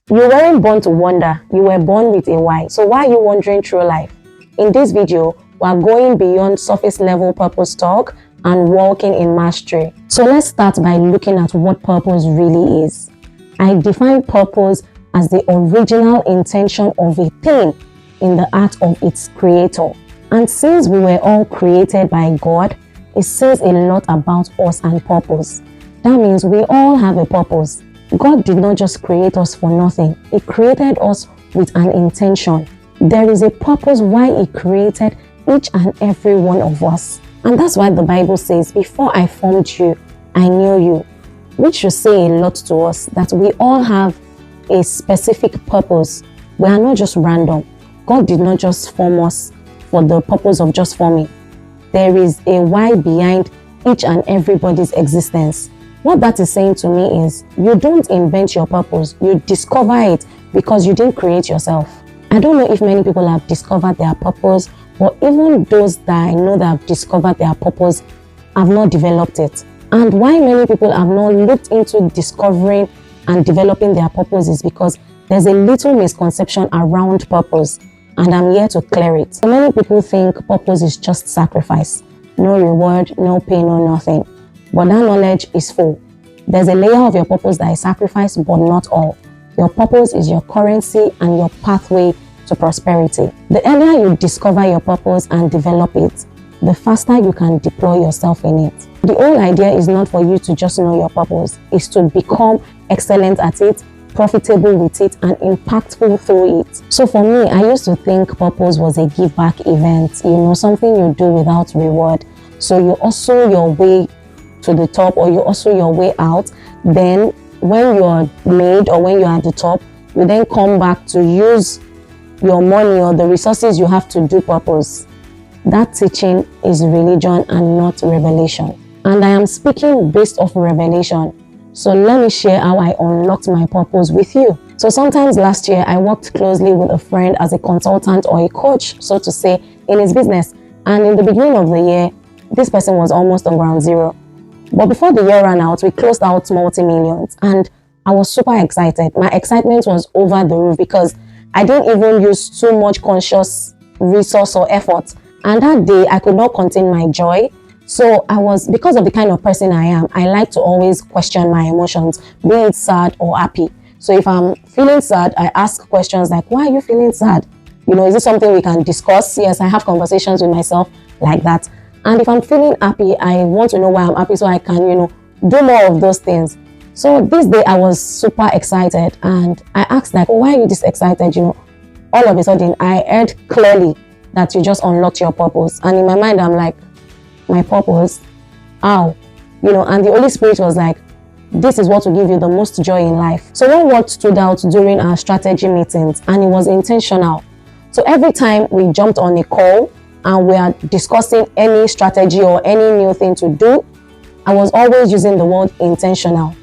You weren't born to wonder, you were born with a why. So why are you wandering through life? In this video, we are going beyond surface level purpose talk and walking in mastery. So let's start by looking at what purpose really is. I define purpose as the original intention of a thing in the heart of its creator. And since we were all created by God, it says a lot about us and purpose. That means we all have a purpose. God did not just create us for nothing. He created us with an intention. There is a purpose why He created each and every one of us. And that's why the Bible says, before I formed you, I knew you. Which should say a lot to us, that we all have a specific purpose. We are not just random. God did not just form us for the purpose of just forming. There is a why behind each and everybody's existence. What that is saying to me is, you don't invent your purpose, you discover it because you didn't create yourself. I don't know if many people have discovered their purpose, but even those that I know that have discovered their purpose have not developed it. And why many people have not looked into discovering and developing their purpose is because there's a little misconception around purpose, and I'm here to clear it. So many people think purpose is just sacrifice. No reward, no pay, no nothing. But that knowledge is full. There's a layer of your purpose that is sacrifice, but not all. Your purpose is your currency and your pathway to prosperity. The earlier you discover your purpose and develop it, the faster you can deploy yourself in it. The whole idea is not for you to just know your purpose, it's to become excellent at it, profitable with it, and impactful through it. So for me, I used to think purpose was a give back event, something you do without reward. So you hustle your way to the top, or you hustle your way out. Then when you're made, or when you're at the top, you then come back to use your money or the resources you have to do purpose. That teaching is religion and not revelation. And I am speaking based off revelation. So let me share how I unlocked my purpose with you. So sometimes last year, I worked closely with a friend as a consultant or a coach, so to say, in his business. And in the beginning of the year, this person was almost on ground zero. But before the year ran out, we closed out multi-millions. And I was super excited. My excitement was over the roof because I didn't even use too much conscious resource or effort. And that day, I could not contain my joy. So because of the kind of person I am, I like to always question my emotions, be it sad or happy. So if I'm feeling sad, I ask questions like, why are you feeling sad? Is it something we can discuss? Yes, I have conversations with myself like that. And if I'm feeling happy, I want to know why I'm happy so I can, do more of those things. So this day I was super excited and I asked why are you this excited? All of a sudden I heard clearly that you just unlocked your purpose. And in my mind, I'm like, my purpose? How? And the Holy Spirit was like, this is what will give you the most joy in life. So one word stood out during our strategy meetings, and it was intentional. So every time we jumped on a call and we are discussing any strategy or any new thing to do, I was always using the word intentional.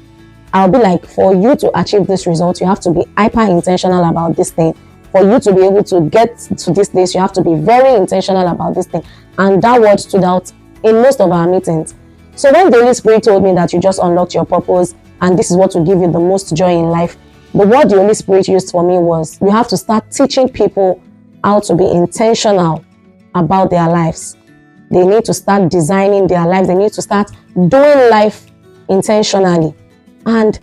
I'll be like, for you to achieve this result, you have to be hyper intentional about this thing. For you to be able to get to this place, you have to be very intentional about this thing. And that word stood out in most of our meetings. So when the Holy Spirit told me that you just unlocked your purpose and this is what will give you the most joy in life, the word the Holy Spirit used for me was, you have to start teaching people how to be intentional about their lives. They need to start designing their lives. They need to start doing life intentionally. And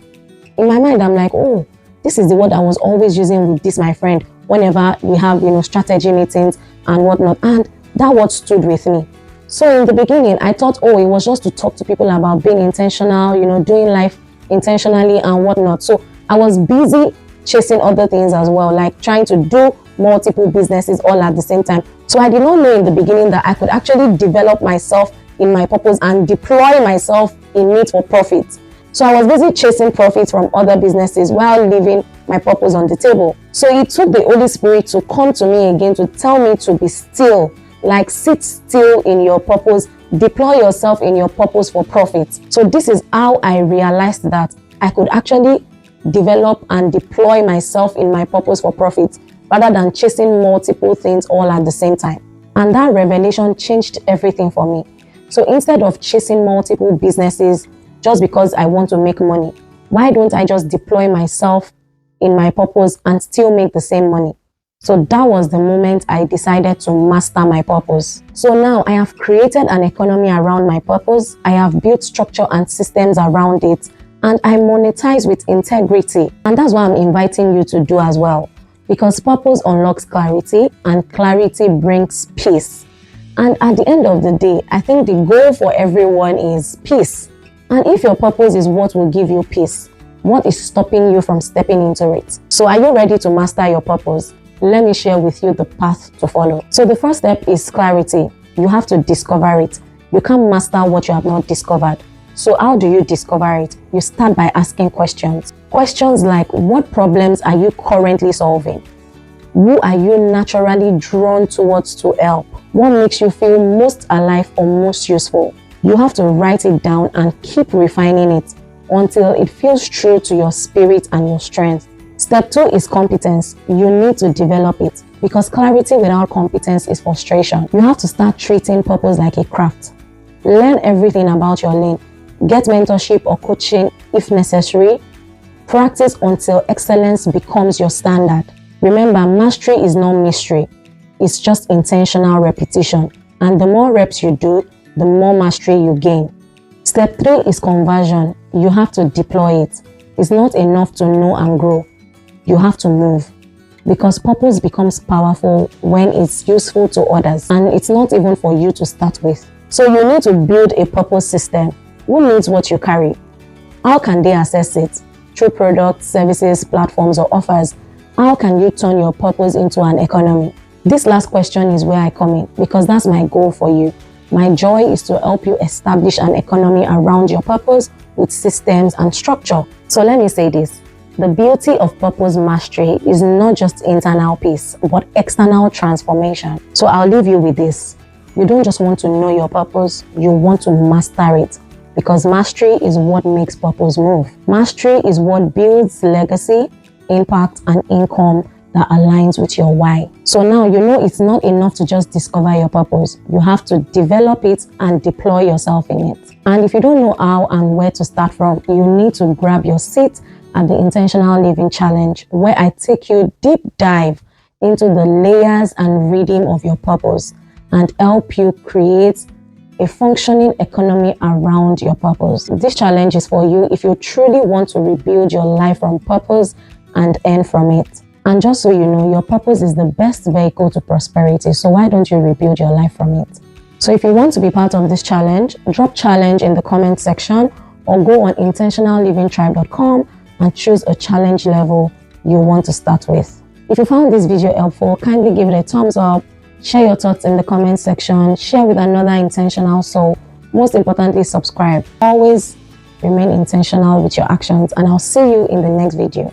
in my mind, I'm like, oh, this is the word I was always using with this, my friend, whenever we have, strategy meetings and whatnot. And that word stood with me. So in the beginning, I thought, oh, it was just to talk to people about being intentional, doing life intentionally and whatnot. So I was busy chasing other things as well, like trying to do multiple businesses all at the same time. So I did not know in the beginning that I could actually develop myself in my purpose and deploy myself in it for profit. So I was busy chasing profits from other businesses while leaving my purpose on the table. So it took the Holy Spirit to come to me again to tell me to be still, like sit still in your purpose, deploy yourself in your purpose for profit. So this is how I realized that I could actually develop and deploy myself in my purpose for profit rather than chasing multiple things all at the same time. And that revelation changed everything for me. So instead of chasing multiple businesses just because I want to make money, why don't I just deploy myself in my purpose and still make the same money. So that was the moment I decided to master my purpose. So now I have created an economy around my purpose. I have built structure and systems around it, and I monetize with integrity. And that's what I'm inviting you to do as well. Because purpose unlocks clarity, and clarity brings peace. And at the end of the day, I think the goal for everyone is peace. And if your purpose is what will give you peace, what is stopping you from stepping into it? So are you ready to master your purpose? Let me share with you the path to follow. So the first step is clarity. You have to discover it. You can't master what you have not discovered. So how do you discover it? You start by asking questions. Questions like, what problems are you currently solving? Who are you naturally drawn towards to help? What makes you feel most alive or most useful? You have to write it down and keep refining it until it feels true to your spirit and your strength. Step 2 is competence. You need to develop it, because clarity without competence is frustration. You have to start treating purpose like a craft. Learn everything about your lane. Get mentorship or coaching if necessary. Practice until excellence becomes your standard. Remember, mastery is not mystery. It's just intentional repetition. And the more reps you do, the more mastery you gain. Step 3 is conversion. You have to deploy it. It's not enough to know and grow. You have to move. Because purpose becomes powerful when it's useful to others, and it's not even for you to start with. So you need to build a purpose system. Who needs what you carry? How can they access it? Through products, services, platforms, or offers. How can you turn your purpose into an economy? This last question is where I come in, because that's my goal for you. My joy is to help you establish an economy around your purpose with systems and structure. So let me say this. The beauty of purpose mastery is not just internal peace, but external transformation. So I'll leave you with this. You don't just want to know your purpose, you want to master it. Because mastery is what makes purpose move. Mastery is what builds legacy, impact, and income that aligns with your why. So now you know it's not enough to just discover your purpose. You have to develop it and deploy yourself in it. And if you don't know how and where to start from, you need to grab your seat at the Intentional Living Challenge, where I take you deep dive into the layers and rhythm of your purpose and help you create a functioning economy around your purpose. This challenge is for you if you truly want to rebuild your life from purpose and earn from it. And just so you know, your purpose is the best vehicle to prosperity, so why don't you rebuild your life from it? So if you want to be part of this challenge, drop challenge in the comment section or go on intentionallivingtribe.com and choose a challenge level you want to start with. If you found this video helpful, kindly give it a thumbs up, share your thoughts in the comment section, share with another intentional soul. Most importantly, subscribe. Always remain intentional with your actions, and I'll see you in the next video.